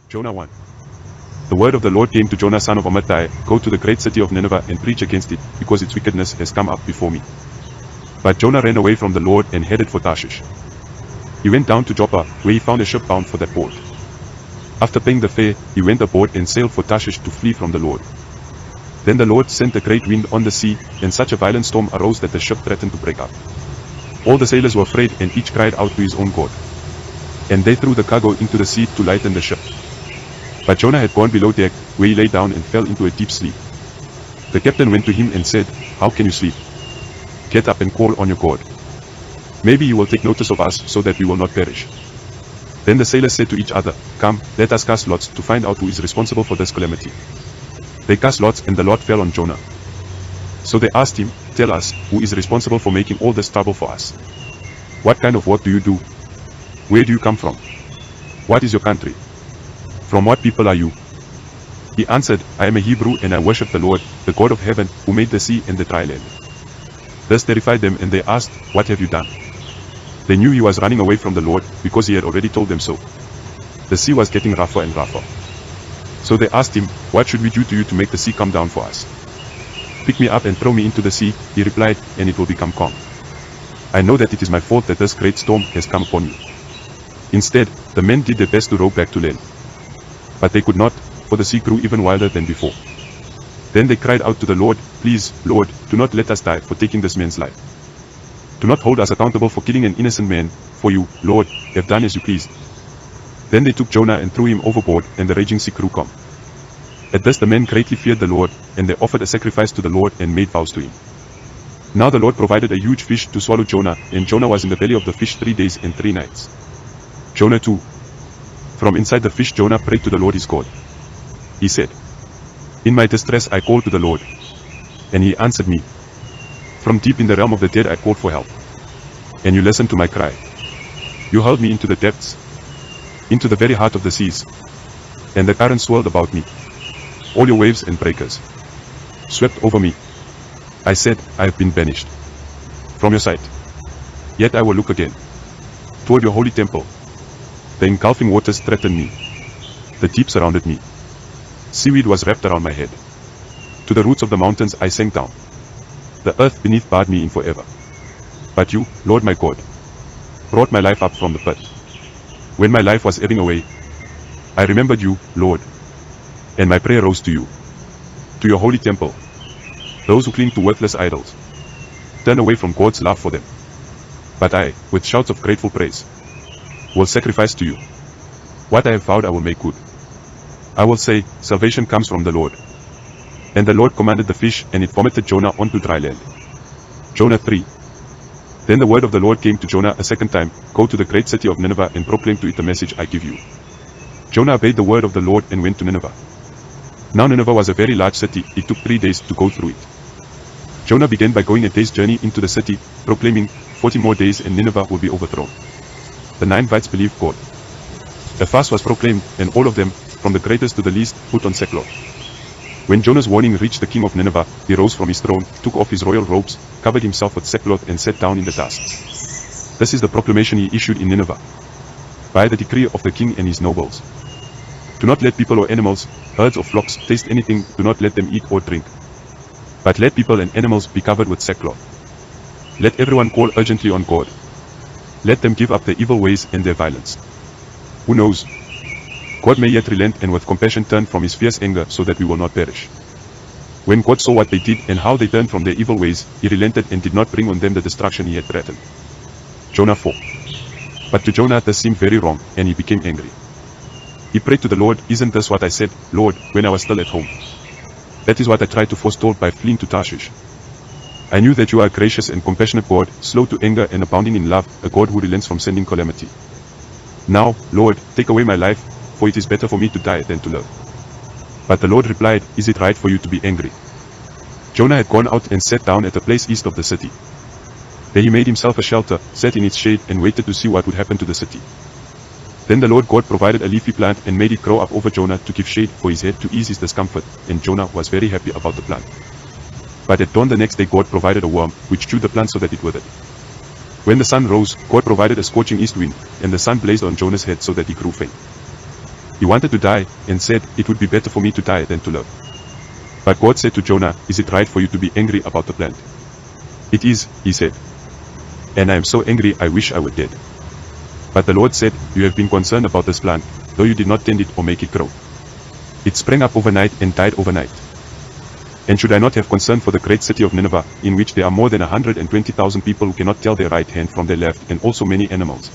Jonah 1. The word of the Lord came to Jonah son of Amittai, Go to the great city of Nineveh and preach against it, because its wickedness has come up before me. But Jonah ran away from the Lord and headed for Tarshish. He went down to Joppa, where he found a ship bound for that port. After paying the fare, he went aboard and sailed for Tarshish to flee from the Lord. Then the Lord sent a great wind on the sea, and such a violent storm arose that the ship threatened to break up. All the sailors were afraid, and each cried out to his own God. And they threw the cargo into the sea to lighten the ship. But Jonah had gone below deck, where he lay down and fell into a deep sleep. The captain went to him and said, How can you sleep? Get up and call on your God. Maybe he will take notice of us, so that we will not perish. Then the sailors said to each other, Come, let us cast lots to find out who is responsible for this calamity. They cast lots, and the lot fell on Jonah. So they asked him, Tell us, who is responsible for making all this trouble for us? What kind of work do you do? Where do you come from? What is your country? From what people are you? He answered, I am a Hebrew, and I worship the Lord, the God of heaven, who made the sea and the dry land. This terrified them, and they asked, What have you done? They knew he was running away from the Lord, because he had already told them so. The sea was getting rougher and rougher. So they asked him, What should we do to you to make the sea come down for us? Pick me up and throw me into the sea, he replied, and it will become calm. I know that it is my fault that this great storm has come upon you. Instead, the men did their best to row back to land. But they could not, for the sea grew even wilder than before. Then they cried out to the Lord, Please, Lord, do not let us die for taking this man's life. Do not hold us accountable for killing an innocent man, for you, Lord, have done as you pleased. Then they took Jonah and threw him overboard, and the raging sea grew calm. At this the men greatly feared the Lord, and they offered a sacrifice to the Lord and made vows to him. Now the Lord provided a huge fish to swallow Jonah, and Jonah was in the belly of the fish 3 days and 3 nights. Jonah 2. From inside the fish Jonah prayed to the Lord his God. He said, In my distress I called to the Lord, and he answered me. From deep in the realm of the dead I called for help, and you listened to my cry. You hurled me into the depths, into the very heart of the seas, and the currents swirled about me. All your waves and breakers swept over me. I said, I have been banished from your sight. Yet I will look again toward your holy temple. The engulfing waters threatened me. The deep surrounded me. Seaweed was wrapped around my head. To the roots of the mountains I sank down. The earth beneath barred me in forever. But you, Lord my God, brought my life up from the pit. When my life was ebbing away, I remembered you, Lord, and my prayer rose to you, to your holy temple. Those who cling to worthless idols turn away from God's love for them. But I, with shouts of grateful praise, will sacrifice to you. What I have vowed I will make good. I will say, Salvation comes from the Lord. And the Lord commanded the fish, and it vomited Jonah onto dry land. Jonah 3. Then the word of the Lord came to Jonah a second time, Go to the great city of Nineveh and proclaim to it the message I give you. Jonah obeyed the word of the Lord and went to Nineveh. Now Nineveh was a very large city. It took 3 days to go through it. Jonah began by going a day's journey into the city, proclaiming, 40 more days and Nineveh will be overthrown. The Ninevites believed God. A fast was proclaimed, and all of them, from the greatest to the least, put on sackcloth. When Jonah's warning reached the king of Nineveh, he rose from his throne, took off his royal robes, covered himself with sackcloth and sat down in the dust. This is the proclamation he issued in Nineveh. By the decree of the king and his nobles. Do not let people or animals, herds or flocks, taste anything, do not let them eat or drink. But let people and animals be covered with sackcloth. Let everyone call urgently on God. Let them give up their evil ways and their violence. Who knows? God may yet relent and with compassion turn from his fierce anger so that we will not perish. When God saw what they did and how they turned from their evil ways, he relented and did not bring on them the destruction he had threatened. Jonah 4. But to Jonah this seemed very wrong, and he became angry. He prayed to the Lord, Isn't this what I said, Lord, when I was still at home? That is what I tried to forestall by fleeing to Tarshish. I knew that you are a gracious and compassionate God, slow to anger and abounding in love, a God who relents from sending calamity. Now, Lord, take away my life, for it is better for me to die than to live. But the Lord replied, Is it right for you to be angry? Jonah had gone out and sat down at a place east of the city. There he made himself a shelter, sat in its shade and waited to see what would happen to the city. Then the Lord God provided a leafy plant and made it grow up over Jonah to give shade for his head to ease his discomfort, and Jonah was very happy about the plant. But at dawn the next day God provided a worm, which chewed the plant so that it withered. When the sun rose, God provided a scorching east wind, and the sun blazed on Jonah's head so that he grew faint. He wanted to die, and said, "It would be better for me to die than to live." But God said to Jonah, "Is it right for you to be angry about the plant?" "It is," he said. "And I am so angry I wish I were dead." But the Lord said, "You have been concerned about this plant, though you did not tend it or make it grow. It sprang up overnight and died overnight. And should I not have concern for the great city of Nineveh, in which there are more than 120,000 people who cannot tell their right hand from their left, and also many animals?"